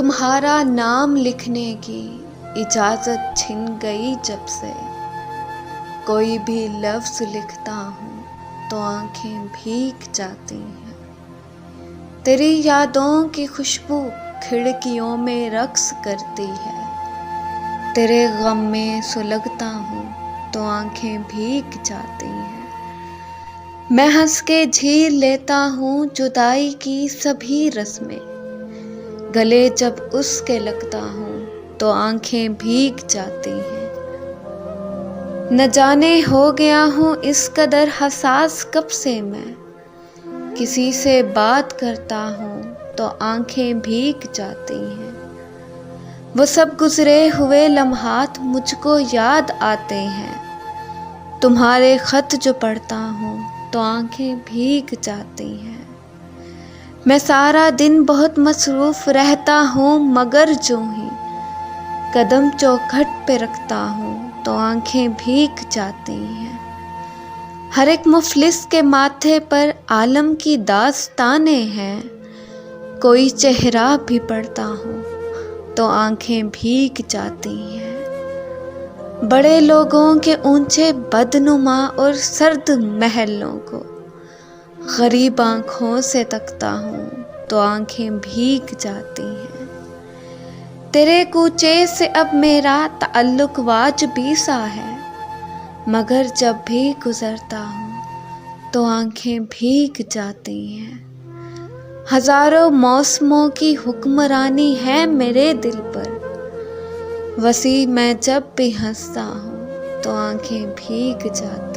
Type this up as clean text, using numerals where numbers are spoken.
तुम्हारा नाम लिखने की इजाज़त छिन गई जब से। कोई भी लफ्ज़ लिखता हूँ तो आँखें भीग जाती हैं। तेरी यादों की खुशबू खिड़कियों में रक्स करती है। तेरे गम में सुलगता हूँ तो आँखें भीग जाती हैं। मैं हंस के झील लेता हूँ जुदाई की सभी रस्में। गले जब उसके लगता हूँ तो आँखें भीग जाती हैं। न जाने हो गया हूँ इस कदर हसास कब से मैं। किसी से बात करता हूँ तो आँखें भीग जाती हैं। वो सब गुजरे हुए लम्हात मुझको याद आते हैं। तुम्हारे खत जो पढ़ता हूँ तो आँखें भीग जाती हैं। मैं सारा दिन बहुत मसरूफ़ रहता हूँ मगर जो ही कदम चौखट पे रखता हूँ तो आँखें भीग जाती हैं। हर एक मुफलिस के माथे पर आलम की दास्तानें हैं। कोई चेहरा भी पढ़ता हूँ तो आँखें भीग जाती हैं। बड़े लोगों के ऊंचे बदनुमा और सर्द महलों को गरीब आँखों से तकता हूँ तो आँखें भीग जाती हैं। तेरे कूचे से अब मेरा ताल्लुक वाजिबी सा है, मगर जब भी गुजरता हूँ तो आँखें भीग जाती हैं। हजारों मौसमों की हुक्मरानी है मेरे दिल पर। वसी मैं जब भी हंसता हूँ तो आँखें भीग जाती हैं।